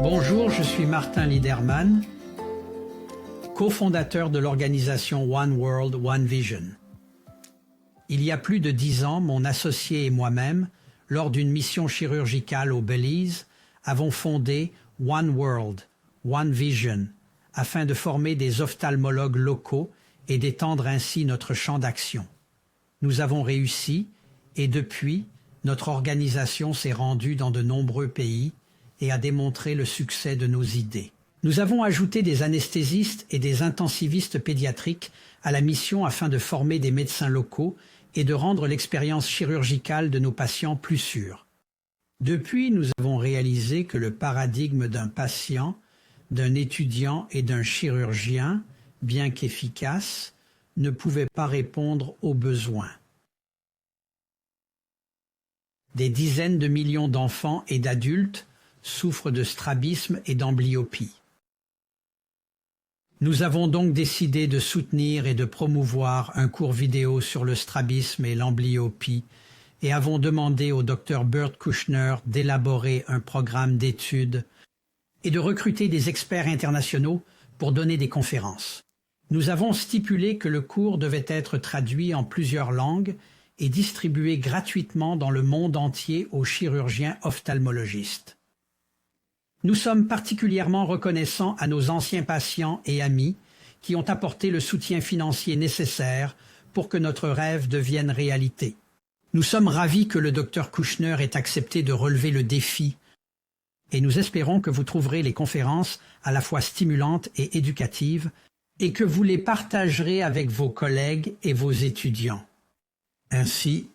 Bonjour, je suis Martin Liederman, cofondateur de l'organisation One World, One Vision. Il y a plus de 10 ans, mon associé et moi-même, lors d'une mission chirurgicale au Belize, avons fondé One World, One Vision, afin de former des ophtalmologues locaux et d'étendre ainsi notre champ d'action. Nous avons réussi et depuis, notre organisation s'est rendue dans de nombreux pays et a démontré le succès de nos idées. Nous avons ajouté des anesthésistes et des intensivistes pédiatriques à la mission afin de former des médecins locaux et de rendre l'expérience chirurgicale de nos patients plus sûre. Depuis, nous avons réalisé que le paradigme d'un patient, d'un étudiant et d'un chirurgien, bien qu'efficace, ne pouvait pas répondre aux besoins. Des dizaines de millions d'enfants et d'adultes souffrent de strabisme et d'amblyopie. Nous avons donc décidé de soutenir et de promouvoir un cours vidéo sur le strabisme et l'amblyopie et avons demandé au Dr Bert Kouchner d'élaborer un programme d'études et de recruter des experts internationaux pour donner des conférences. Nous avons stipulé que le cours devait être traduit en plusieurs langues et distribué gratuitement dans le monde entier aux chirurgiens ophtalmologistes. Nous sommes particulièrement reconnaissants à nos anciens patients et amis qui ont apporté le soutien financier nécessaire pour que notre rêve devienne réalité. Nous sommes ravis que le Dr Kouchner ait accepté de relever le défi et nous espérons que vous trouverez les conférences à la fois stimulantes et éducatives et que vous les partagerez avec vos collègues et vos étudiants. Ainsi,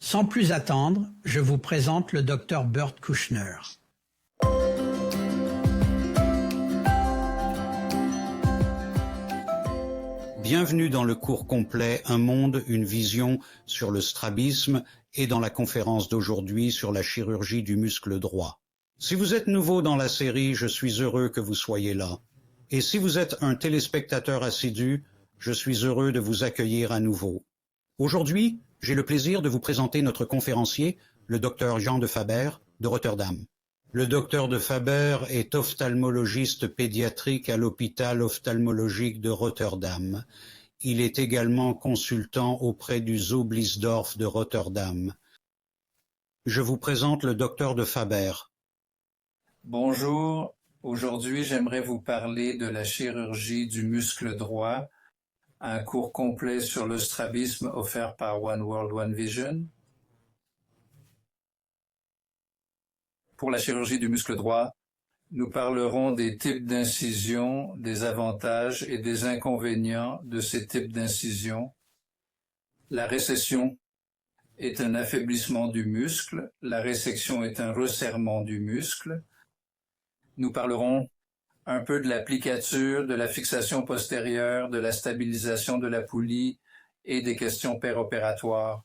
sans plus attendre, je vous présente le Dr Bert Kouchner. Bienvenue dans le cours complet Un monde, une vision sur le strabisme et dans la conférence d'aujourd'hui sur la chirurgie du muscle droit. Si vous êtes nouveau dans la série, je suis heureux que vous soyez là. Et si vous êtes un téléspectateur assidu, je suis heureux de vous accueillir à nouveau. Aujourd'hui, j'ai le plaisir de vous présenter notre conférencier, le Dr Jean de Faber de Rotterdam. Le Dr de Faber est ophtalmologiste pédiatrique à l'hôpital ophtalmologique de Rotterdam. Il est également consultant auprès du Zoo Bliesdorf de Rotterdam. Je vous présente le Dr de Faber. Bonjour, aujourd'hui j'aimerais vous parler de la chirurgie du muscle droit, un cours complet sur le strabisme offert par One World, One Vision. Pour la chirurgie du muscle droit, nous parlerons des types d'incisions, des avantages et des inconvénients de ces types d'incisions. La récession est un affaiblissement du muscle, la résection est un resserrement du muscle. Nous parlerons un peu de l'applicature, de la fixation postérieure, de la stabilisation de la poulie et des questions péropératoires.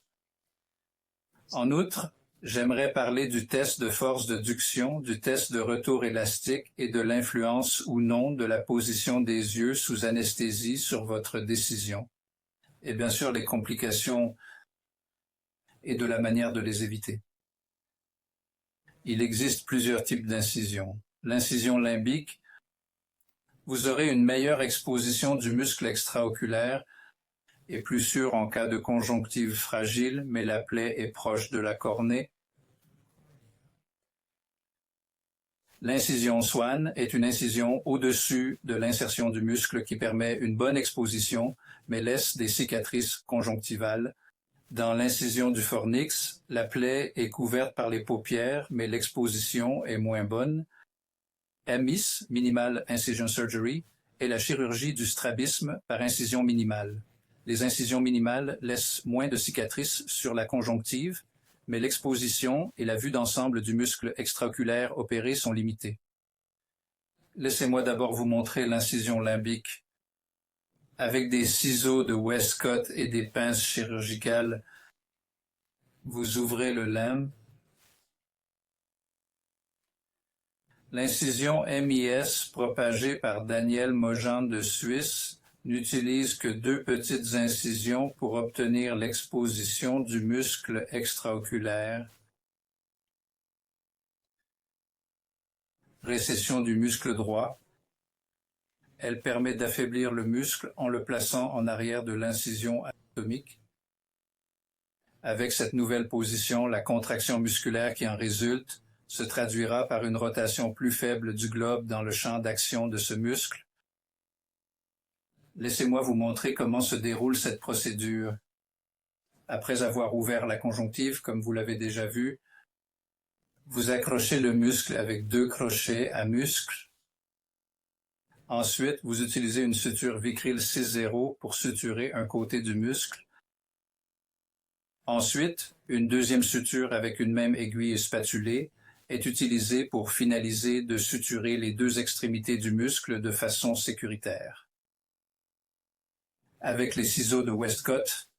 En outre, j'aimerais parler du test de force de duction, du test de retour élastique et de l'influence ou non de la position des yeux sous anesthésie sur votre décision. Et bien sûr, les complications et de la manière de les éviter. Il existe plusieurs types d'incisions. L'incision limbique, vous aurez une meilleure exposition du muscle extraoculaire et plus sûre en cas de conjonctive fragile, mais la plaie est proche de la cornée. L'incision Swann est une incision au-dessus de l'insertion du muscle qui permet une bonne exposition, mais laisse des cicatrices conjonctivales. Dans l'incision du fornix, la plaie est couverte par les paupières, mais l'exposition est moins bonne. MIS, Minimal Incision Surgery, est la chirurgie du strabisme par incision minimale. Les incisions minimales laissent moins de cicatrices sur la conjonctive, mais l'exposition et la vue d'ensemble du muscle extraoculaire opéré sont limitées. Laissez-moi d'abord vous montrer l'incision limbique. Avec des ciseaux de Westcott et des pinces chirurgicales, vous ouvrez le limbe. L'incision MIS propagée par Daniel Mojan de Suisse n'utilise que 2 petites incisions pour obtenir l'exposition du muscle extraoculaire. récession du muscle droit. Elle permet d'affaiblir le muscle en le plaçant en arrière de l'incision anatomique. Avec cette nouvelle position, la contraction musculaire qui en résulte se traduira par une rotation plus faible du globe dans le champ d'action de ce muscle. Laissez-moi vous montrer comment se déroule cette procédure. Après avoir ouvert la conjonctive, comme vous l'avez déjà vu, vous accrochez le muscle avec 2 crochets à muscle. Ensuite, vous utilisez une suture Vicryl 6.0 pour suturer un côté du muscle. Ensuite, une deuxième suture avec une même aiguille spatulée est utilisée pour finaliser de suturer les 2 extrémités du muscle de façon sécuritaire. Avec les ciseaux de Westcott,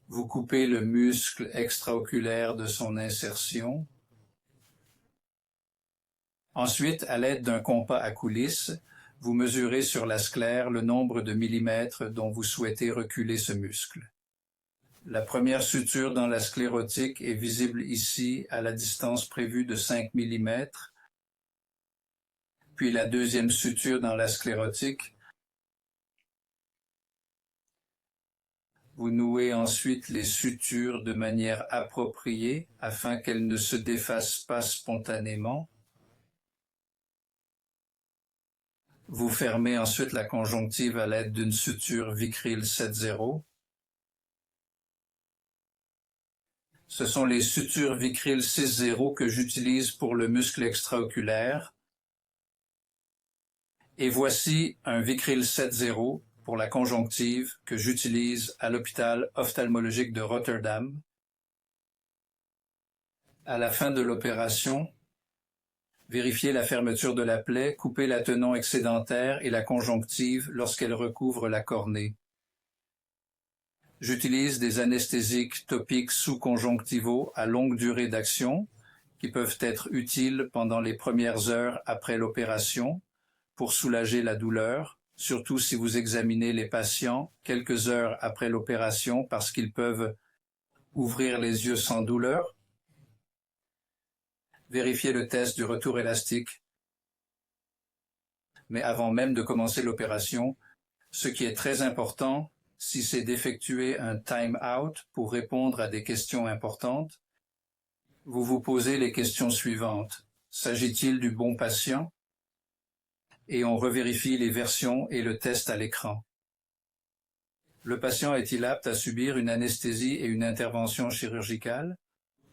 vous coupez le muscle extraoculaire de son insertion. Ensuite, à l'aide d'un compas à coulisses, vous mesurez sur la sclère le nombre de millimètres dont vous souhaitez reculer ce muscle. La première suture dans la sclérotique est visible ici à la distance prévue de 5 mm, puis la deuxième suture dans la sclérotique. Vous nouez ensuite les sutures de manière appropriée afin qu'elles ne se défassent pas spontanément. Vous fermez ensuite la conjonctive à l'aide d'une suture Vicryl 7.0. Ce sont les sutures Vicryl 6.0 que j'utilise pour le muscle extraoculaire. Et voici un Vicryl 7.0 pour la conjonctive que j'utilise à l'hôpital ophtalmologique de Rotterdam. À la fin de l'opération, vérifiez la fermeture de la plaie, coupez la tenon excédentaire et la conjonctive lorsqu'elle recouvre la cornée. J'utilise des anesthésiques topiques sous-conjonctivaux à longue durée d'action qui peuvent être utiles pendant les premières heures après l'opération pour soulager la douleur, surtout si vous examinez les patients quelques heures après l'opération parce qu'ils peuvent ouvrir les yeux sans douleur. Vérifiez le test du retour élastique. Mais avant même de commencer l'opération, ce qui est très important, si c'est d'effectuer un time-out pour répondre à des questions importantes, vous vous posez les questions suivantes. S'agit-il du bon patient? Et on revérifie les versions et le test à l'écran. Le patient est-il apte à subir une anesthésie et une intervention chirurgicale?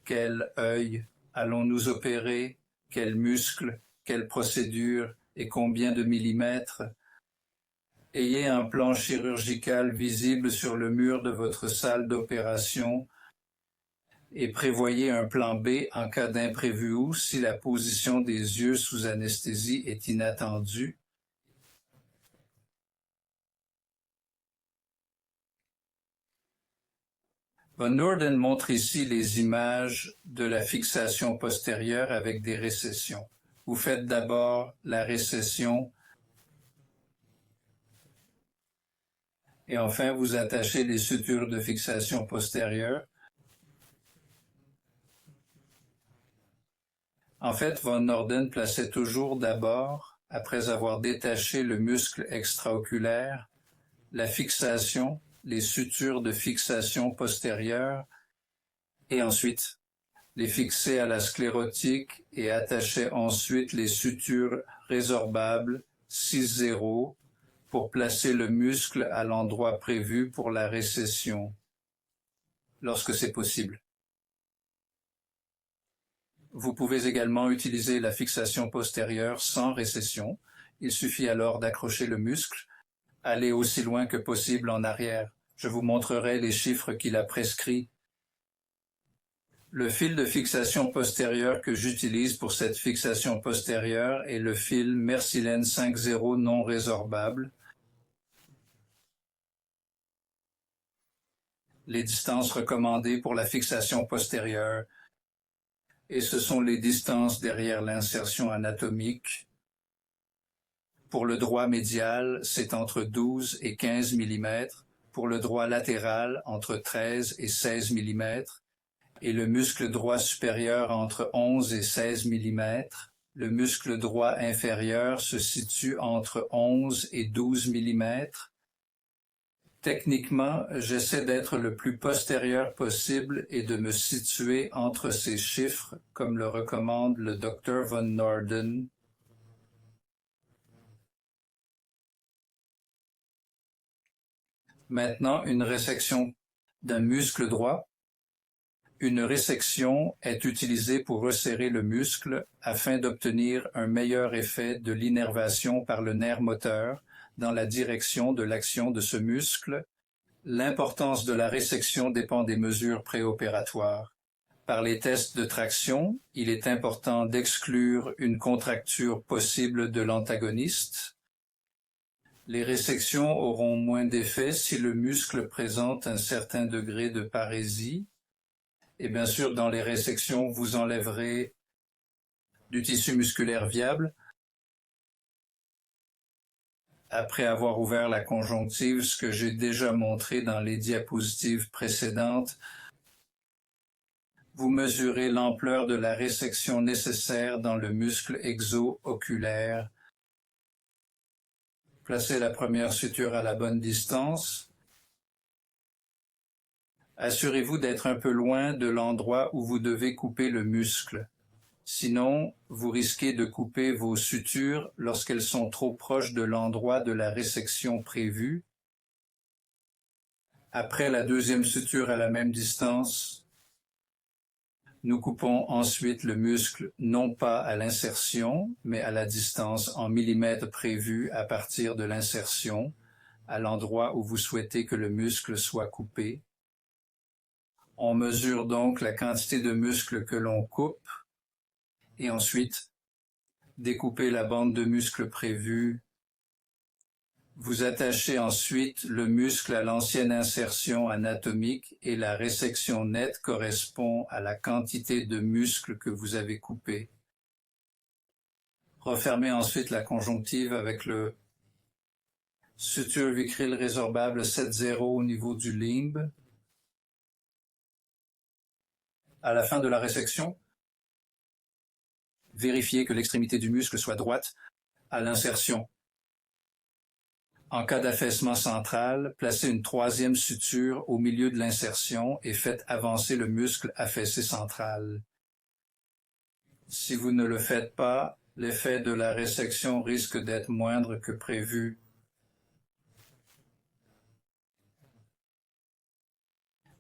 Quel œil allons-nous opérer? Quel muscle? Quelle procédure? Et combien de millimètres? Ayez un plan chirurgical visible sur le mur de votre salle d'opération et prévoyez un plan B en cas d'imprévu ou si la position des yeux sous anesthésie est inattendue. Von Noorden montre ici les images de la fixation postérieure avec des récessions. Vous faites d'abord la récession et enfin vous attachez les sutures de fixation postérieure. En fait, Von Noorden plaçait toujours d'abord, après avoir détaché le muscle extraoculaire, la fixation, les sutures de fixation postérieure, et ensuite les fixait à la sclérotique et attachait ensuite les sutures résorbables 6.0 pour placer le muscle à l'endroit prévu pour la récession, lorsque c'est possible. Vous pouvez également utiliser la fixation postérieure sans récession. Il suffit alors d'accrocher le muscle, aller aussi loin que possible en arrière. Je vous montrerai les chiffres qu'il a prescrits. Le fil de fixation postérieure que j'utilise pour cette fixation postérieure est le fil Mercilène 5.0 non résorbable. Les distances recommandées pour la fixation postérieure, et ce sont les distances derrière l'insertion anatomique. Pour le droit médial, c'est entre 12 et 15 mm, pour le droit latéral, entre 13 et 16 mm, et le muscle droit supérieur entre 11 et 16 mm. Le muscle droit inférieur se situe entre 11 et 12 mm. Techniquement, j'essaie d'être le plus postérieur possible et de me situer entre ces chiffres, comme le recommande le Dr von Norden. Maintenant, une résection d'un muscle droit. Une résection est utilisée pour resserrer le muscle afin d'obtenir un meilleur effet de l'innervation par le nerf moteur dans la direction de l'action de ce muscle. L'importance de la résection dépend des mesures préopératoires. Par les tests de traction, il est important d'exclure une contracture possible de l'antagoniste. Les résections auront moins d'effet si le muscle présente un certain degré de parésie. Et bien sûr, dans les résections, vous enlèverez du tissu musculaire viable. Après avoir ouvert la conjonctive, ce que j'ai déjà montré dans les diapositives précédentes, vous mesurez l'ampleur de la résection nécessaire dans le muscle exo-oculaire. Placez la première suture à la bonne distance. Assurez-vous d'être un peu loin de l'endroit où vous devez couper le muscle. Sinon, vous risquez de couper vos sutures lorsqu'elles sont trop proches de l'endroit de la résection prévue. Après la deuxième suture à la même distance, nous coupons ensuite le muscle non pas à l'insertion, mais à la distance en millimètres prévue à partir de l'insertion, à l'endroit où vous souhaitez que le muscle soit coupé. On mesure donc la quantité de muscle que l'on coupe et ensuite découper la bande de muscle prévue. Vous attachez ensuite le muscle à l'ancienne insertion anatomique et la résection nette correspond à la quantité de muscle que vous avez coupé. Refermez ensuite la conjonctive avec le suture vicryl résorbable 7.0 au niveau du limbe. À la fin de la résection, vérifiez que l'extrémité du muscle soit droite à l'insertion. En cas d'affaissement central, placez une troisième suture au milieu de l'insertion et faites avancer le muscle affaissé central. Si vous ne le faites pas, l'effet de la résection risque d'être moindre que prévu.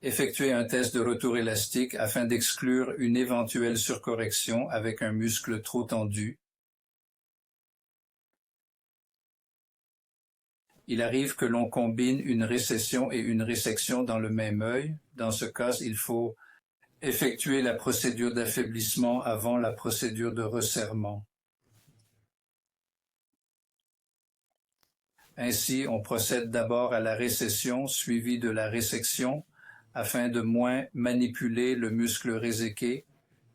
Effectuez un test de retour élastique afin d'exclure une éventuelle surcorrection avec un muscle trop tendu. Il arrive que l'on combine une récession et une résection dans le même œil. Dans ce cas, il faut effectuer la procédure d'affaiblissement avant la procédure de resserrement. Ainsi, on procède d'abord à la récession suivie de la résection afin de moins manipuler le muscle réséqué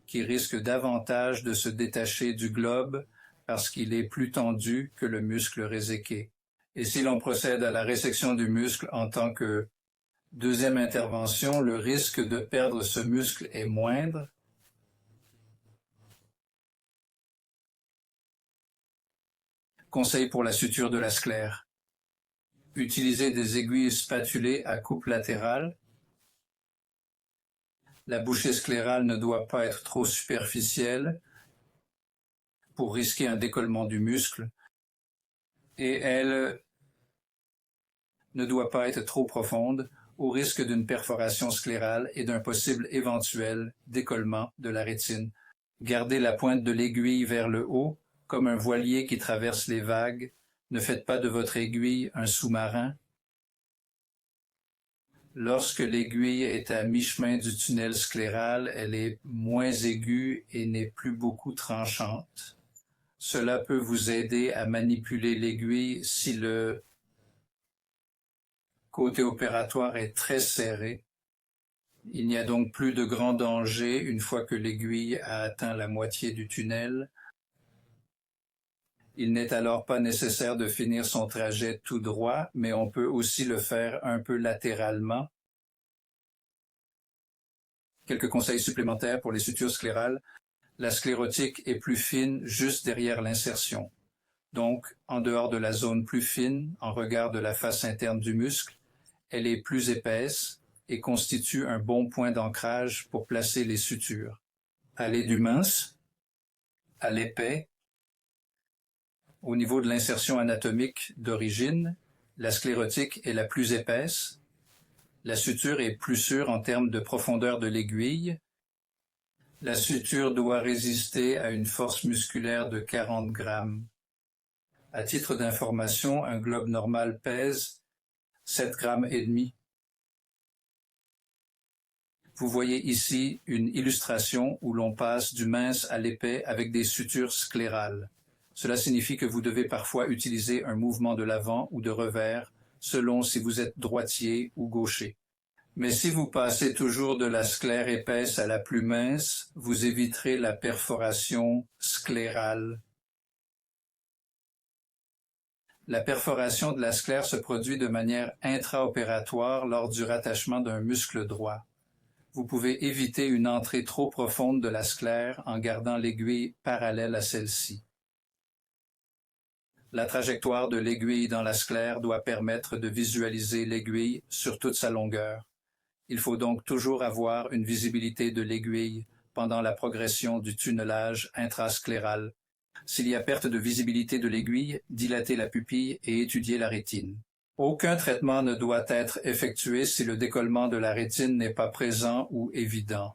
qui risque davantage de se détacher du globe parce qu'il est plus tendu que le muscle réséqué. Et si l'on procède à la résection du muscle en tant que deuxième intervention, le risque de perdre ce muscle est moindre. Conseil pour la suture de la sclère. Utilisez des aiguilles spatulées à coupe latérale. La bouchée sclérale ne doit pas être trop superficielle pour risquer un décollement du muscle et elle ne doit pas être trop profonde au risque d'une perforation sclérale et d'un possible éventuel décollement de la rétine. Gardez la pointe de l'aiguille vers le haut comme un voilier qui traverse les vagues. Ne faites pas de votre aiguille un sous-marin. Lorsque l'aiguille est à mi-chemin du tunnel scléral, elle est moins aiguë et n'est plus beaucoup tranchante. Cela peut vous aider à manipuler l'aiguille si le côté opératoire est très serré. Il n'y a donc plus de grand danger une fois que l'aiguille a atteint la moitié du tunnel. Il n'est alors pas nécessaire de finir son trajet tout droit, mais on peut aussi le faire un peu latéralement. Quelques conseils supplémentaires pour les sutures sclérales. La sclérotique est plus fine juste derrière l'insertion. Donc, en dehors de la zone plus fine, en regard de la face interne du muscle, elle est plus épaisse et constitue un bon point d'ancrage pour placer les sutures. Aller du mince à l'épais. Au niveau de l'insertion anatomique d'origine, la sclérotique est la plus épaisse. La suture est plus sûre en termes de profondeur de l'aiguille. La suture doit résister à une force musculaire de 40 grammes. À titre d'information, un globe normal pèse 7 grammes et demi. Vous voyez ici une illustration où l'on passe du mince à l'épais avec des sutures sclérales. Cela signifie que vous devez parfois utiliser un mouvement de l'avant ou de revers selon si vous êtes droitier ou gaucher. Mais si vous passez toujours de la sclère épaisse à la plus mince, vous éviterez la perforation sclérale. La perforation de la sclère se produit de manière intraopératoire lors du rattachement d'un muscle droit. Vous pouvez éviter une entrée trop profonde de la sclère en gardant l'aiguille parallèle à celle-ci. La trajectoire de l'aiguille dans la sclère doit permettre de visualiser l'aiguille sur toute sa longueur. Il faut donc toujours avoir une visibilité de l'aiguille pendant la progression du tunnelage intrascléral. S'il y a perte de visibilité de l'aiguille, dilatez la pupille et étudiez la rétine. Aucun traitement ne doit être effectué si le décollement de la rétine n'est pas présent ou évident.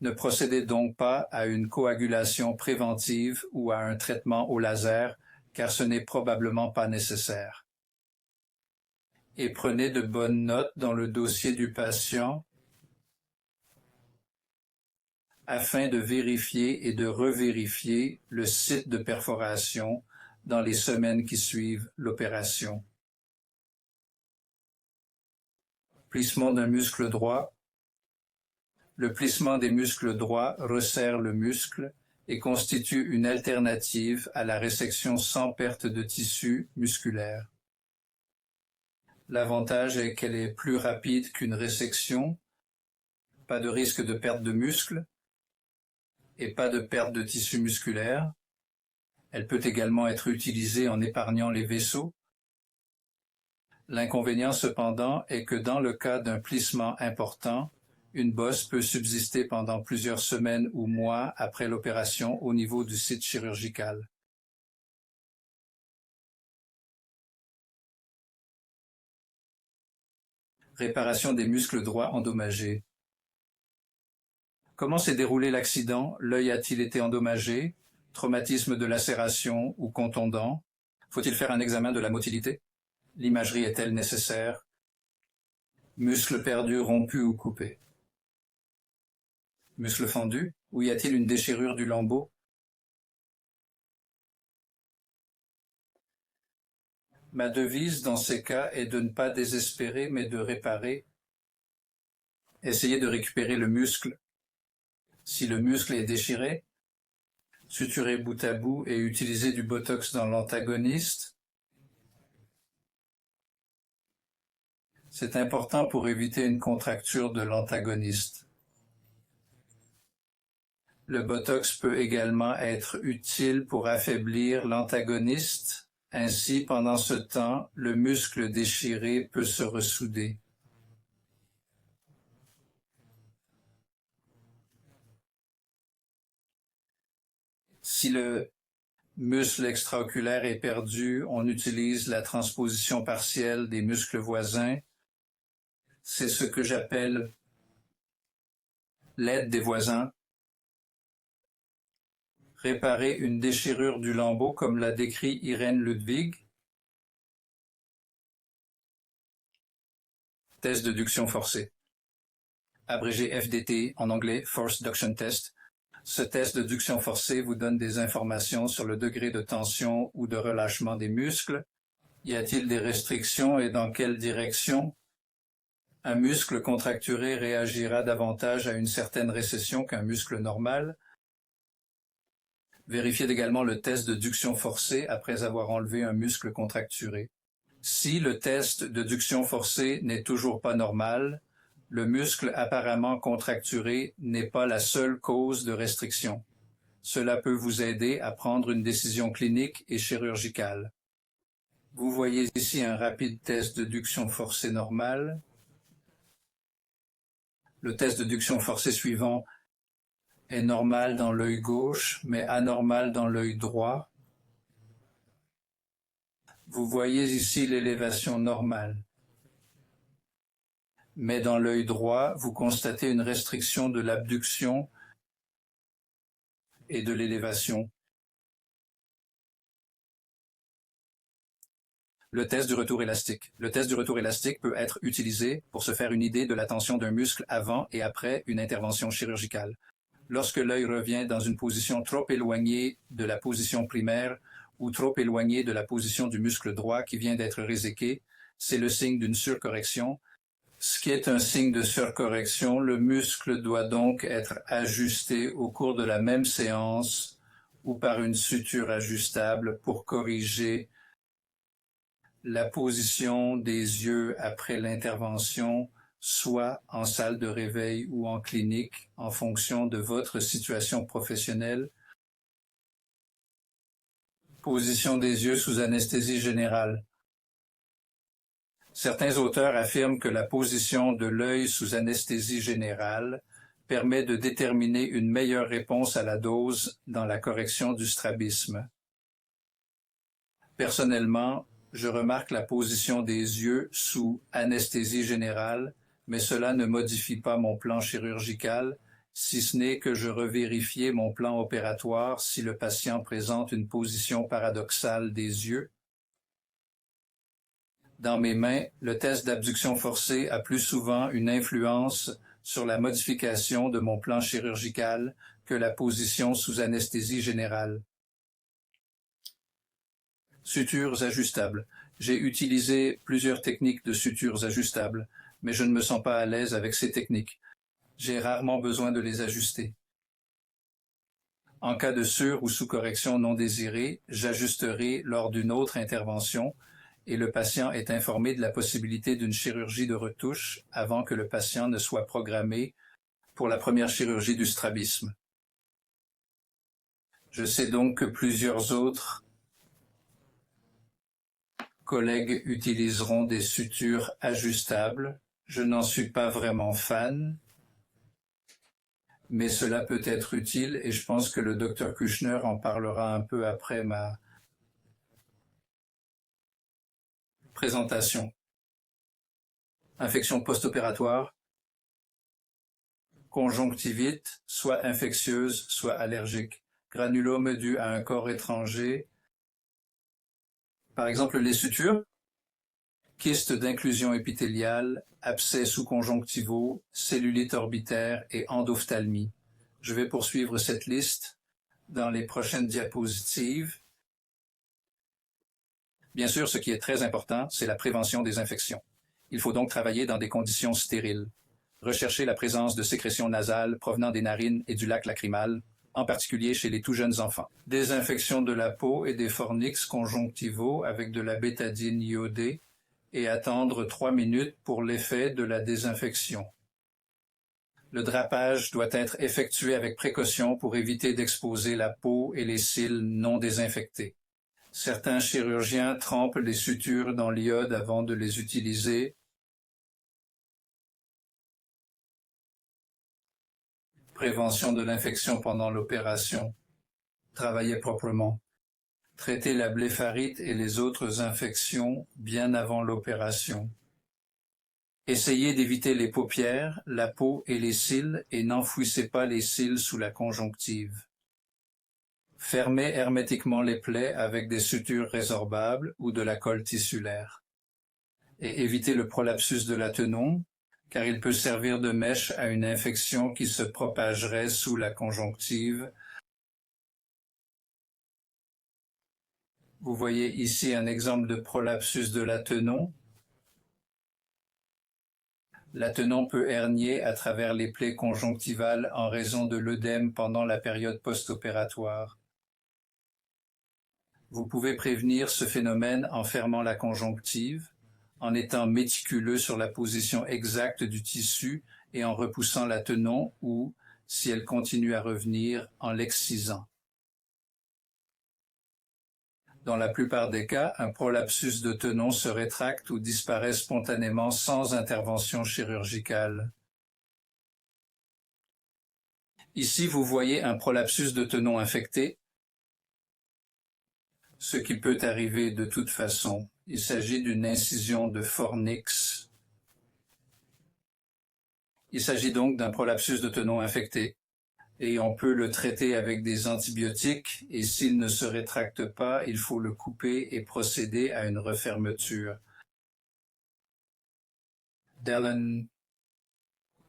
Ne procédez donc pas à une coagulation préventive ou à un traitement au laser, car ce n'est probablement pas nécessaire. Et prenez de bonnes notes dans le dossier du patient afin de vérifier et de revérifier le site de perforation dans les semaines qui suivent l'opération. Plissement d'un muscle droit. Le plissement des muscles droits resserre le muscle et constitue une alternative à la résection sans perte de tissu musculaire. L'avantage est qu'elle est plus rapide qu'une résection, pas de risque de perte de muscle et pas de perte de tissu musculaire. Elle peut également être utilisée en épargnant les vaisseaux. L'inconvénient cependant est que dans le cas d'un plissement important, une bosse peut subsister pendant plusieurs semaines ou mois après l'opération au niveau du site chirurgical. Réparation des muscles droits endommagés. Comment s'est déroulé l'accident? L'œil a-t-il été endommagé? Traumatisme de lacération ou contondant? Faut-il faire un examen de la motilité? L'imagerie est-elle nécessaire? Muscle perdu, rompu ou coupé? Muscle fendu? Ou y a-t-il une déchirure du lambeau? Ma devise dans ces cas est de ne pas désespérer mais de réparer. Essayez de récupérer le muscle. Si le muscle est déchiré, suturez bout à bout et utilisez du botox dans l'antagoniste. C'est important pour éviter une contracture de l'antagoniste. Le botox peut également être utile pour affaiblir l'antagoniste. Ainsi, pendant ce temps, le muscle déchiré peut se ressouder. Si le muscle extraoculaire est perdu, on utilise la transposition partielle des muscles voisins. C'est ce que j'appelle l'aide des voisins. Réparer une déchirure du lambeau comme l'a décrit Irène Ludwig. Test de duction forcée. Abrégé FDT, en anglais Force Duction Test. Ce test de duction forcée vous donne des informations sur le degré de tension ou de relâchement des muscles. Y a-t-il des restrictions et dans quelle direction? Un muscle contracturé réagira davantage à une certaine récession qu'un muscle normal. Vérifiez également le test de duction forcée après avoir enlevé un muscle contracturé. Si le test de duction forcée n'est toujours pas normal, le muscle apparemment contracturé n'est pas la seule cause de restriction. Cela peut vous aider à prendre une décision clinique et chirurgicale. Vous voyez ici un rapide test de duction forcée normale. Le test de duction forcée suivant est normal dans l'œil gauche, mais anormal dans l'œil droit. Vous voyez ici l'élévation normale. Mais dans l'œil droit, vous constatez une restriction de l'abduction et de l'élévation. Le test du retour élastique. Le test du retour élastique peut être utilisé pour se faire une idée de la tension d'un muscle avant et après une intervention chirurgicale. Lorsque l'œil revient dans une position trop éloignée de la position primaire ou trop éloignée de la position du muscle droit qui vient d'être réséqué, c'est le signe d'une surcorrection. Ce qui est un signe de surcorrection, le muscle doit donc être ajusté au cours de la même séance ou par une suture ajustable pour corriger la position des yeux après l'intervention, soit en salle de réveil ou en clinique, en fonction de votre situation professionnelle. Position des yeux sous anesthésie générale. Certains auteurs affirment que la position de l'œil sous anesthésie générale permet de déterminer une meilleure réponse à la dose dans la correction du strabisme. Personnellement, je remarque la position des yeux sous anesthésie générale, mais cela ne modifie pas mon plan chirurgical, si ce n'est que je revérifie mon plan opératoire si le patient présente une position paradoxale des yeux. Dans mes mains, le test d'abduction forcée a plus souvent une influence sur la modification de mon plan chirurgical que la position sous anesthésie générale. Sutures ajustables. J'ai utilisé plusieurs techniques de sutures ajustables, mais je ne me sens pas à l'aise avec ces techniques. J'ai rarement besoin de les ajuster. En cas de sur- ou sous-correction non désirée, j'ajusterai lors d'une autre intervention et le patient est informé de la possibilité d'une chirurgie de retouche avant que le patient ne soit programmé pour la première chirurgie du strabisme. Je sais donc que plusieurs autres collègues utiliseront des sutures ajustables. Je n'en suis pas vraiment fan, mais cela peut être utile et je pense que le Dr Kushner en parlera un peu après ma présentation. Infection post-opératoire, conjonctivite, soit infectieuse, soit allergique, granulome dû à un corps étranger, par exemple les sutures, kyste d'inclusion épithéliale, abcès sous-conjonctivaux, cellulite orbitaire et endophthalmie. Je vais poursuivre cette liste dans les prochaines diapositives. Bien sûr, ce qui est très important, c'est la prévention des infections. Il faut donc travailler dans des conditions stériles. Rechercher la présence de sécrétions nasales provenant des narines et du lac lacrymal, en particulier chez les tout jeunes enfants. Désinfection de la peau et des fornix conjonctivaux avec de la bétadine iodée et attendre 3 minutes pour l'effet de la désinfection. Le drapage doit être effectué avec précaution pour éviter d'exposer la peau et les cils non désinfectés. Certains chirurgiens trempent les sutures dans l'iode avant de les utiliser. Prévention de l'infection pendant l'opération. Travailler proprement. Traiter la blépharite et les autres infections bien avant l'opération. Essayez d'éviter les paupières, la peau et les cils et n'enfouissez pas les cils sous la conjonctive. Fermez hermétiquement les plaies avec des sutures résorbables ou de la colle tissulaire. Et évitez le prolapsus de l'atenon, car il peut servir de mèche à une infection qui se propagerait sous la conjonctive. Vous voyez ici un exemple de prolapsus de l'atenon. L'atenon peut hernier à travers les plaies conjonctivales en raison de l'œdème pendant la période post-opératoire. Vous pouvez prévenir ce phénomène en fermant la conjonctive, en étant méticuleux sur la position exacte du tissu et en repoussant l'atenon ou, si elle continue à revenir, en l'excisant. Dans la plupart des cas, un prolapsus de tenon se rétracte ou disparaît spontanément sans intervention chirurgicale. Ici, vous voyez un prolapsus de tenon infecté, ce qui peut arriver de toute façon. Il s'agit d'une incision de fornix. Il s'agit donc d'un prolapsus de tenon infecté et on peut le traiter avec des antibiotiques et s'il ne se rétracte pas, il faut le couper et procéder à une refermeture. Le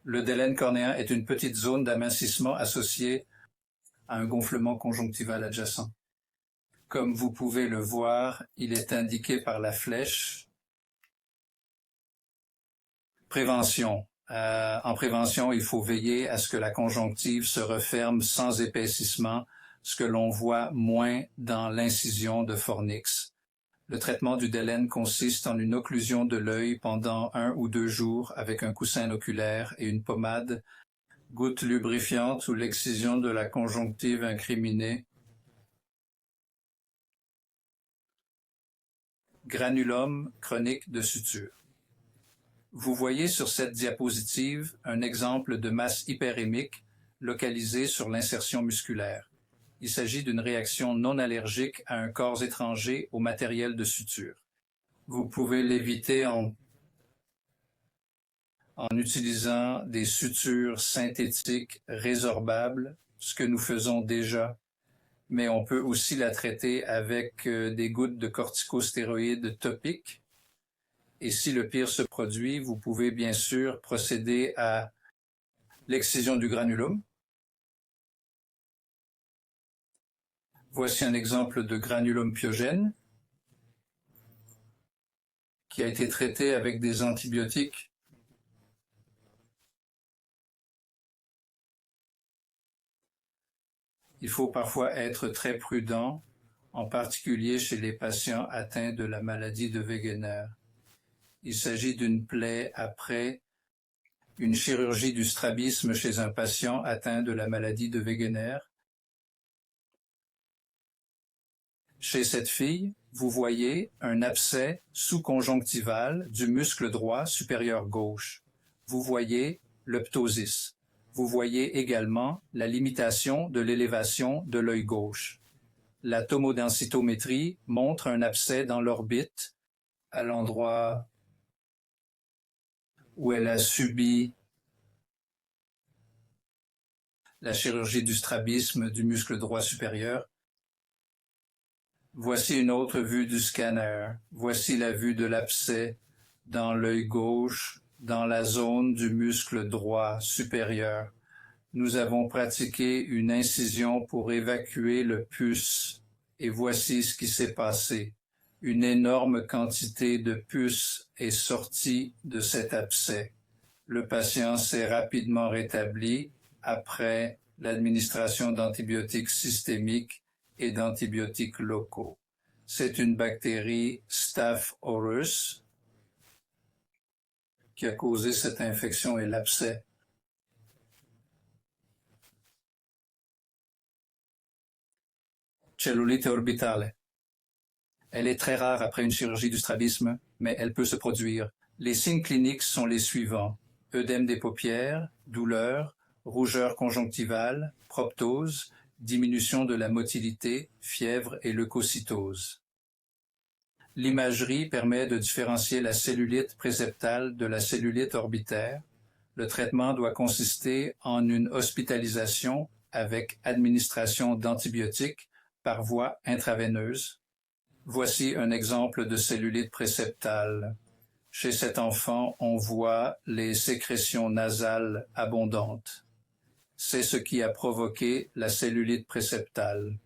délène cornéen est une petite zone d'amincissement associée à un gonflement conjonctival adjacent. Comme vous pouvez le voir, il est indiqué par la flèche. Prévention. En prévention, il faut veiller à ce que la conjonctive se referme sans épaississement, ce que l'on voit moins dans l'incision de fornix. Le traitement du délène consiste en une occlusion de l'œil pendant 1 ou 2 jours avec un coussin oculaire et une pommade, goutte lubrifiante ou l'excision de la conjonctive incriminée. Granulome chronique de suture. Vous voyez sur cette diapositive un exemple de masse hyperémique localisée sur l'insertion musculaire. Il s'agit d'une réaction non allergique à un corps étranger au matériel de suture. Vous pouvez l'éviter en utilisant des sutures synthétiques résorbables, ce que nous faisons déjà, mais on peut aussi la traiter avec des gouttes de corticostéroïdes topiques. Et si le pire se produit, vous pouvez bien sûr procéder à l'excision du granulome. Voici un exemple de granulome pyogène qui a été traité avec des antibiotiques. Il faut parfois être très prudent, en particulier chez les patients atteints de la maladie de Wegener. Il s'agit d'une plaie après une chirurgie du strabisme chez un patient atteint de la maladie de Wegener. Chez cette fille, vous voyez un abcès sous-conjonctival du muscle droit supérieur gauche. Vous voyez le ptosis. Vous voyez également la limitation de l'élévation de l'œil gauche. La tomodensitométrie montre un abcès dans l'orbite à l'endroit où elle a subi la chirurgie du strabisme du muscle droit supérieur. Voici une autre vue du scanner. Voici la vue de l'abcès dans l'œil gauche, dans la zone du muscle droit supérieur. Nous avons pratiqué une incision pour évacuer le pus et voici ce qui s'est passé. Une énorme quantité de pus est sortie de cet abcès. Le patient s'est rapidement rétabli après l'administration d'antibiotiques systémiques et d'antibiotiques locaux. C'est une bactérie Staph aureus qui a causé cette infection et l'abcès. Cellulite orbitale. Elle est très rare après une chirurgie du strabisme, mais elle peut se produire. Les signes cliniques sont les suivants: œdème des paupières, douleur, rougeur conjonctivale, proptose, diminution de la motilité, fièvre et leucocytose. L'imagerie permet de différencier la cellulite préseptale de la cellulite orbitaire. Le traitement doit consister en une hospitalisation avec administration d'antibiotiques par voie intraveineuse. Voici un exemple de cellulite préseptale. Chez cet enfant, on voit les sécrétions nasales abondantes. C'est ce qui a provoqué la cellulite préseptale.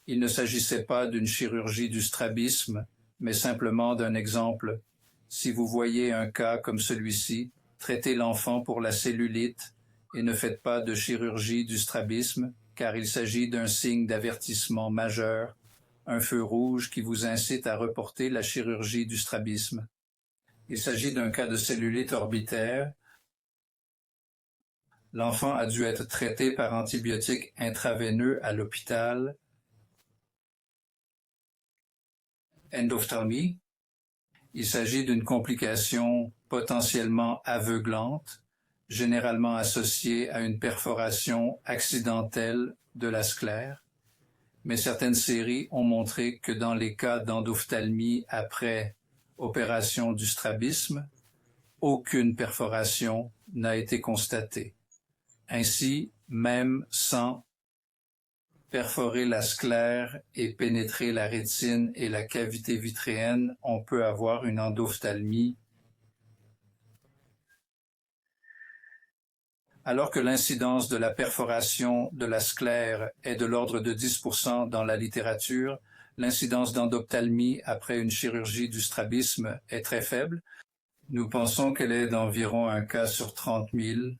Il ne s'agissait pas d'une chirurgie du strabisme, mais simplement d'un exemple. Si vous voyez un cas comme celui-ci, traitez l'enfant pour la cellulite et ne faites pas de chirurgie du strabisme, car il s'agit d'un signe d'avertissement majeur, un feu rouge qui vous incite à reporter la chirurgie du strabisme. Il s'agit d'un cas de cellulite orbitaire. L'enfant a dû être traité par antibiotiques intraveineux à l'hôpital. endophtalmie. Il s'agit d'une complication potentiellement aveuglante, généralement associée à une perforation accidentelle de la sclère, mais certaines séries ont montré que dans les cas d'endophtalmie après opération du strabisme, aucune perforation n'a été constatée. Ainsi, même sans perforer la sclère et pénétrer la rétine et la cavité vitréenne, on peut avoir une endophtalmie. Alors que l'incidence de la perforation de la sclère est de l'ordre de 10% dans la littérature, l'incidence d'endophtalmie après une chirurgie du strabisme est très faible. Nous pensons qu'elle est d'environ un cas sur 30 000.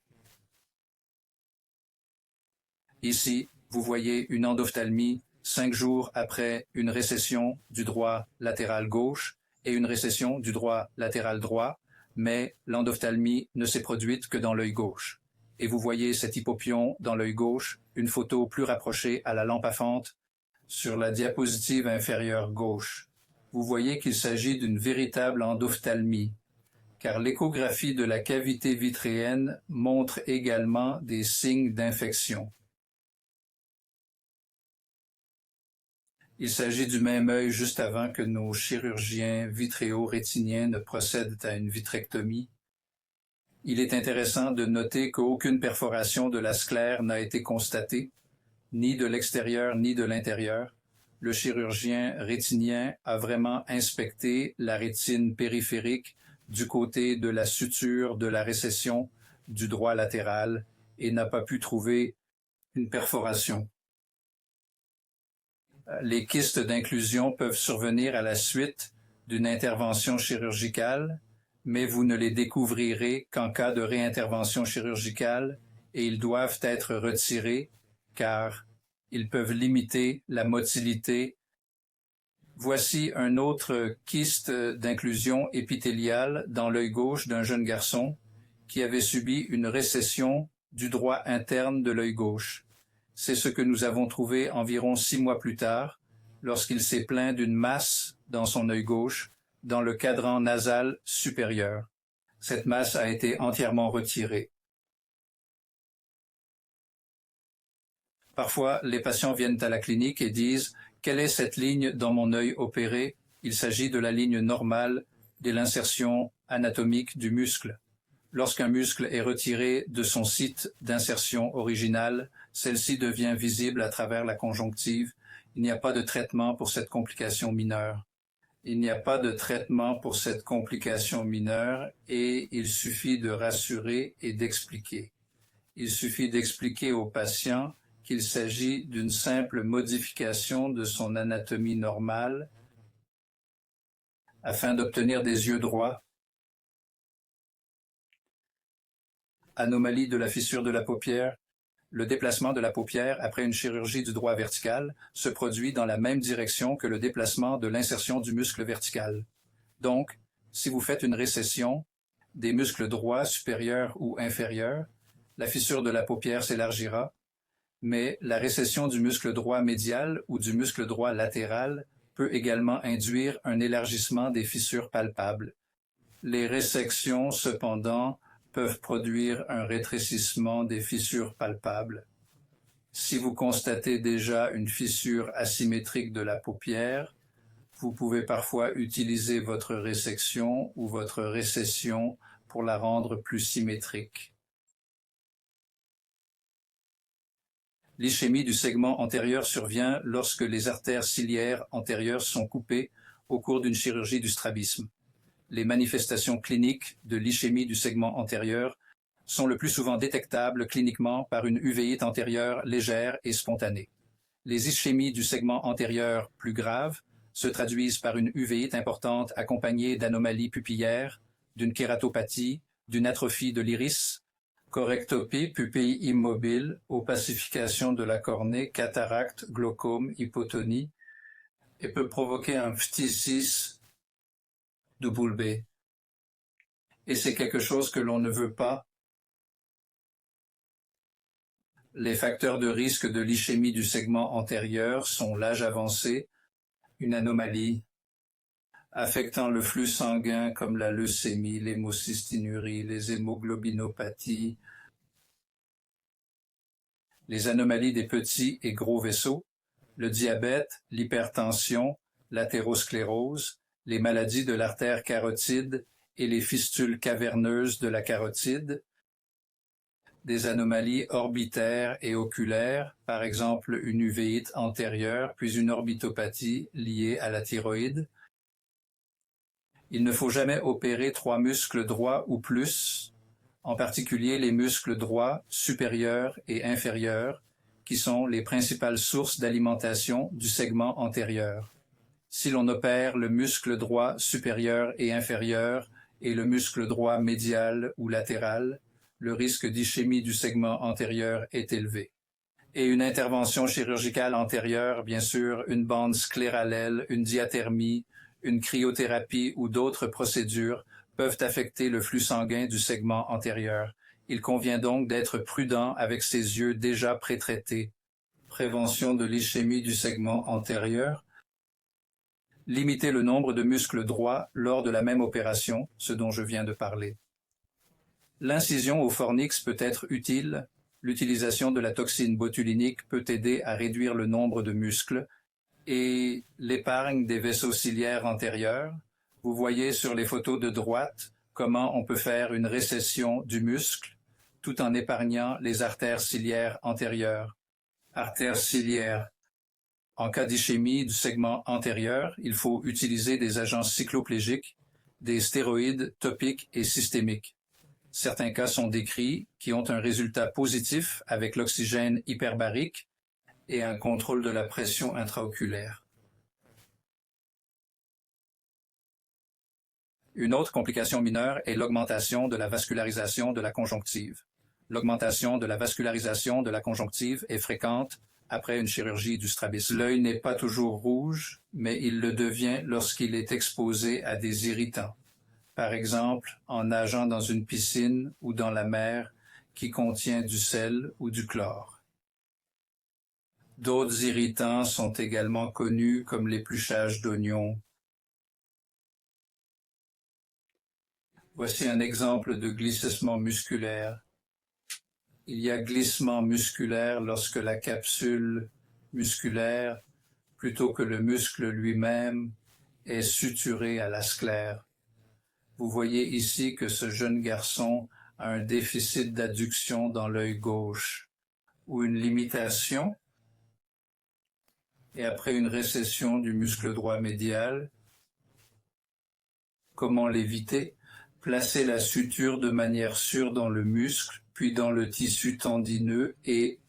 Ici, vous voyez une endophtalmie 5 jours après une récession du droit latéral gauche et une récession du droit latéral droit, mais l'endophtalmie ne s'est produite que dans l'œil gauche. Et vous voyez cet hypopion dans l'œil gauche, une photo plus rapprochée à la lampe à fente sur la diapositive inférieure gauche. Vous voyez qu'il s'agit d'une véritable endophtalmie, car l'échographie de la cavité vitréenne montre également des signes d'infection. Il s'agit du même œil juste avant que nos chirurgiens vitréo-rétiniens ne procèdent à une vitrectomie. Il est intéressant de noter qu'aucune perforation de la sclère n'a été constatée, ni de l'extérieur ni de l'intérieur. Le chirurgien rétinien a vraiment inspecté la rétine périphérique du côté de la suture de la récession du droit latéral et n'a pas pu trouver une perforation. Les kystes d'inclusion peuvent survenir à la suite d'une intervention chirurgicale, mais vous ne les découvrirez qu'en cas de réintervention chirurgicale et ils doivent être retirés car ils peuvent limiter la motilité. Voici un autre kyste d'inclusion épithéliale dans l'œil gauche d'un jeune garçon qui avait subi une récession du droit interne de l'œil gauche. C'est ce que nous avons trouvé environ 6 mois plus tard, lorsqu'il s'est plaint d'une masse dans son œil gauche, dans le cadran nasal supérieur. Cette masse a été entièrement retirée. Parfois, les patients viennent à la clinique et disent « Quelle est cette ligne dans mon œil opéré ?» Il s'agit de la ligne normale de l'insertion anatomique du muscle. Lorsqu'un muscle est retiré de son site d'insertion original, celle-ci devient visible à travers la conjonctive. Il n'y a pas de traitement pour cette complication mineure. Il n'y a pas de traitement pour cette complication mineure et il suffit de rassurer et d'expliquer. Il suffit d'expliquer au patient qu'il s'agit d'une simple modification de son anatomie normale afin d'obtenir des yeux droits. Anomalie de la fissure de la paupière. Le déplacement de la paupière après une chirurgie du droit vertical se produit dans la même direction que le déplacement de l'insertion du muscle vertical. Donc, si vous faites une récession des muscles droits supérieurs ou inférieurs, la fissure de la paupière s'élargira, mais la récession du muscle droit médial ou du muscle droit latéral peut également induire un élargissement des fissures palpables. Les résections, cependant, peuvent produire un rétrécissement des fissures palpables. Si vous constatez déjà une fissure asymétrique de la paupière, vous pouvez parfois utiliser votre résection ou votre récession pour la rendre plus symétrique. L'ischémie du segment antérieur survient lorsque les artères ciliaires antérieures sont coupées au cours d'une chirurgie du strabisme. Les manifestations cliniques de l'ischémie du segment antérieur sont le plus souvent détectables cliniquement par une uvéite antérieure légère et spontanée. Les ischémies du segment antérieur plus graves se traduisent par une uvéite importante accompagnée d'anomalies pupillaires, d'une kératopathie, d'une atrophie de l'iris, correctopie, pupille immobile, opacification de la cornée, cataracte, glaucome, hypotonie, et peut provoquer un phthisis double B. Et c'est quelque chose que l'on ne veut pas. Les facteurs de risque de l'ischémie du segment antérieur sont l'âge avancé, une anomalie affectant le flux sanguin comme la leucémie, l'hémocystinurie, les hémoglobinopathies, les anomalies des petits et gros vaisseaux, le diabète, l'hypertension, l'athérosclérose, les maladies de l'artère carotide et les fistules caverneuses de la carotide, des anomalies orbitaires et oculaires, par exemple une uvéite antérieure puis une orbitopathie liée à la thyroïde. Il ne faut jamais opérer 3 muscles droits ou plus, en particulier les muscles droits supérieurs et inférieurs, qui sont les principales sources d'alimentation du segment antérieur. Si l'on opère le muscle droit supérieur et inférieur et le muscle droit médial ou latéral, le risque d'ischémie du segment antérieur est élevé. Et une intervention chirurgicale antérieure, bien sûr, une bande scléralelle, une diathermie, une cryothérapie ou d'autres procédures peuvent affecter le flux sanguin du segment antérieur. Il convient donc d'être prudent avec ses yeux déjà pré-traités. Prévention de l'ischémie du segment antérieur. Limiter le nombre de muscles droits lors de la même opération, ce dont je viens de parler. L'incision au fornix peut être utile. L'utilisation de la toxine botulinique peut aider à réduire le nombre de muscles et l'épargne des vaisseaux ciliaires antérieurs. Vous voyez sur les photos de droite comment on peut faire une récession du muscle tout en épargnant les artères ciliaires antérieures. Artères ciliaires. En cas d'ischémie du segment antérieur, il faut utiliser des agents cycloplégiques, des stéroïdes topiques et systémiques. Certains cas sont décrits qui ont un résultat positif avec l'oxygène hyperbarique et un contrôle de la pression intraoculaire. Une autre complication mineure est l'augmentation de la vascularisation de la conjonctive. L'augmentation de la vascularisation de la conjonctive est fréquente après une chirurgie du strabisme. L'œil n'est pas toujours rouge, mais il le devient lorsqu'il est exposé à des irritants. Par exemple, en nageant dans une piscine ou dans la mer qui contient du sel ou du chlore. D'autres irritants sont également connus comme l'épluchage d'oignons. Voici un exemple de glissement musculaire. Il y a glissement musculaire lorsque la capsule musculaire, plutôt que le muscle lui-même, est suturée à la sclère. Vous voyez ici que ce jeune garçon a un déficit d'adduction dans l'œil gauche, ou une limitation, et après une récession du muscle droit médial. Comment l'éviter? Placer la suture de manière sûre dans le muscle, puis dans le tissu tendineux et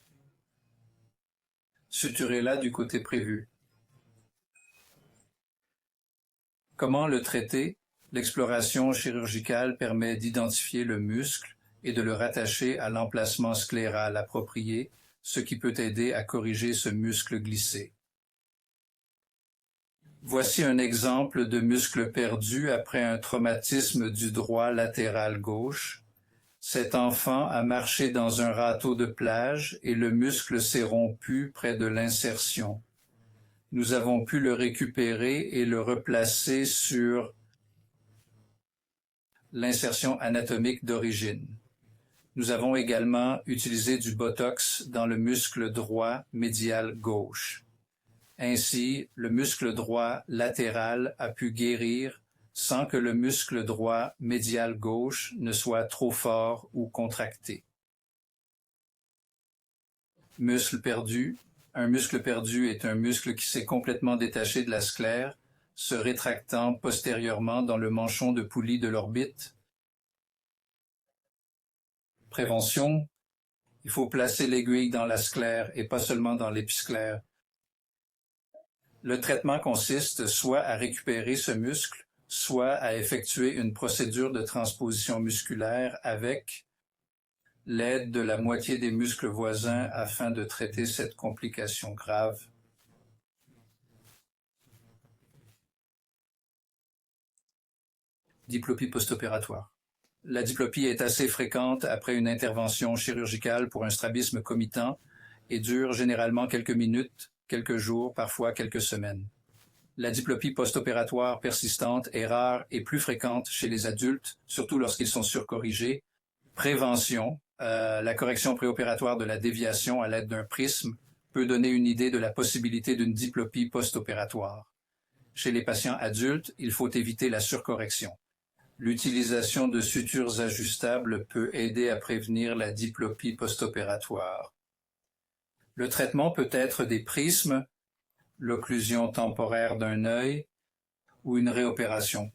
suturez-la du côté prévu. Comment le traiter? L'exploration chirurgicale permet d'identifier le muscle et de le rattacher à l'emplacement scléral approprié, ce qui peut aider à corriger ce muscle glissé. Voici un exemple de muscle perdu après un traumatisme du droit latéral gauche. Cet enfant a marché dans un râteau de plage et le muscle s'est rompu près de l'insertion. Nous avons pu le récupérer et le replacer sur l'insertion anatomique d'origine. Nous avons également utilisé du botox dans le muscle droit médial gauche. Ainsi, le muscle droit latéral a pu guérir sans que le muscle droit médial gauche ne soit trop fort ou contracté. Muscle perdu. Un muscle perdu est un muscle qui s'est complètement détaché de la sclère, se rétractant postérieurement dans le manchon de poulie de l'orbite. Prévention. Il faut placer l'aiguille dans la sclère et pas seulement dans l'épisclère. Le traitement consiste soit à récupérer ce muscle, soit à effectuer une procédure de transposition musculaire avec l'aide de la moitié des muscles voisins afin de traiter cette complication grave. Diplopie post-opératoire. La diplopie est assez fréquente après une intervention chirurgicale pour un strabisme comitant et dure généralement quelques minutes, quelques jours, parfois quelques semaines. La diplopie post-opératoire persistante est rare et plus fréquente chez les adultes, surtout lorsqu'ils sont surcorrigés. Prévention, la correction préopératoire de la déviation à l'aide d'un prisme peut donner une idée de la possibilité d'une diplopie post-opératoire. Chez les patients adultes, il faut éviter la surcorrection. L'utilisation de sutures ajustables peut aider à prévenir la diplopie post-opératoire. Le traitement peut être des prismes, l'occlusion temporaire d'un œil ou une réopération.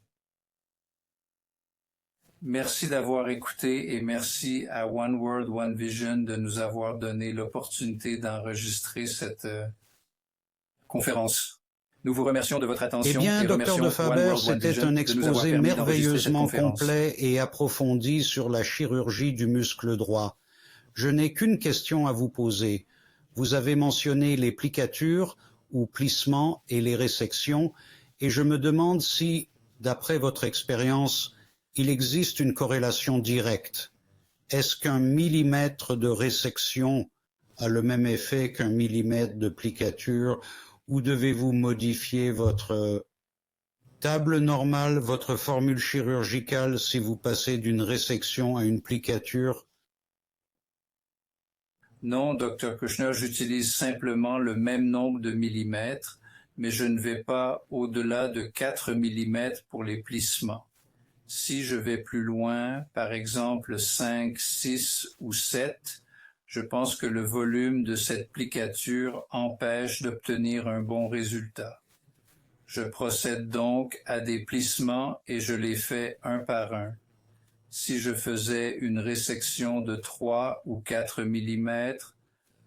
Merci d'avoir écouté et merci à One World, One Vision de nous avoir donné l'opportunité d'enregistrer cette conférence. Nous vous remercions de votre attention. Eh bien, Dr de Faber, c'était un exposé merveilleusement complet et approfondi sur la chirurgie du muscle droit. Je n'ai qu'une question à vous poser. Vous avez mentionné les plicatures ou plissements et les résections, et je me demande si, d'après votre expérience, il existe une corrélation directe. Est-ce qu'un millimètre de résection a le même effet qu'un millimètre de plicature, ou devez-vous modifier votre table normale, votre formule chirurgicale si vous passez d'une résection à une plicature? Non, Dr. Kushner, j'utilise simplement le même nombre de millimètres, mais je ne vais pas au-delà de 4 millimètres pour les plissements. Si je vais plus loin, par exemple 5, 6 ou 7, je pense que le volume de cette plicature empêche d'obtenir un bon résultat. Je procède donc à des plissements et je les fais un par un. Si je faisais une résection de 3 ou 4 millimètres,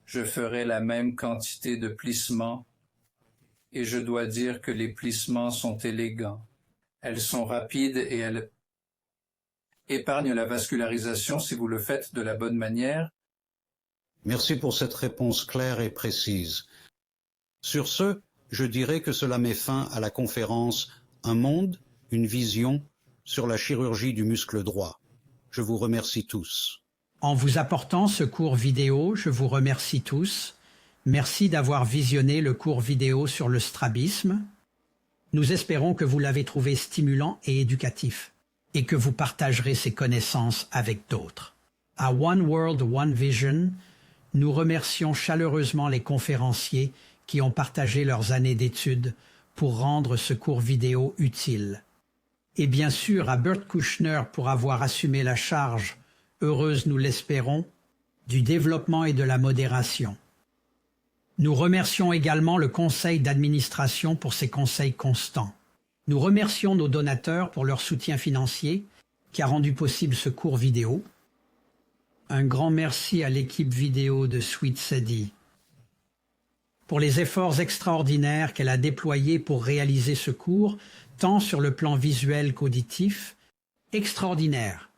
je ferais la même quantité de plissements et je dois dire que les plissements sont élégants. Elles sont rapides et elles épargnent la vascularisation si vous le faites de la bonne manière. Merci pour cette réponse claire et précise. Sur ce, je dirais que cela met fin à la conférence « Un monde, une vision » sur la chirurgie du muscle droit. Je vous remercie tous. En vous apportant ce cours vidéo, je vous remercie tous. Merci d'avoir visionné le cours vidéo sur le strabisme. Nous espérons que vous l'avez trouvé stimulant et éducatif et que vous partagerez ces connaissances avec d'autres. À One World, One Vision, nous remercions chaleureusement les conférenciers qui ont partagé leurs années d'études pour rendre ce cours vidéo utile. Et bien sûr à Bert Kushner pour avoir assumé la charge, heureuse nous l'espérons, du développement et de la modération. Nous remercions également le conseil d'administration pour ses conseils constants. Nous remercions nos donateurs pour leur soutien financier qui a rendu possible ce cours vidéo. Un grand merci à l'équipe vidéo de Sweet Sadie pour les efforts extraordinaires qu'elle a déployés pour réaliser ce cours, tant sur le plan visuel qu'auditif, extraordinaire.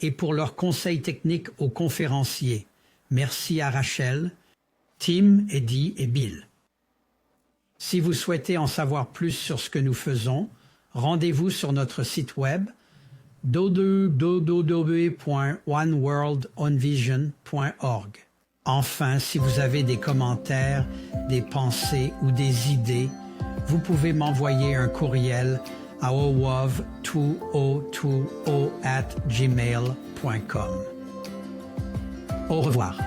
Et pour leurs conseils techniques aux conférenciers. Merci à Rachel, Tim, Eddie et Bill. Si vous souhaitez en savoir plus sur ce que nous faisons, rendez-vous sur notre site web www.oneworldonvision.org. Enfin, si vous avez des commentaires, des pensées ou des idées, vous pouvez m'envoyer un courriel à owov2020@gmail.com. Au revoir.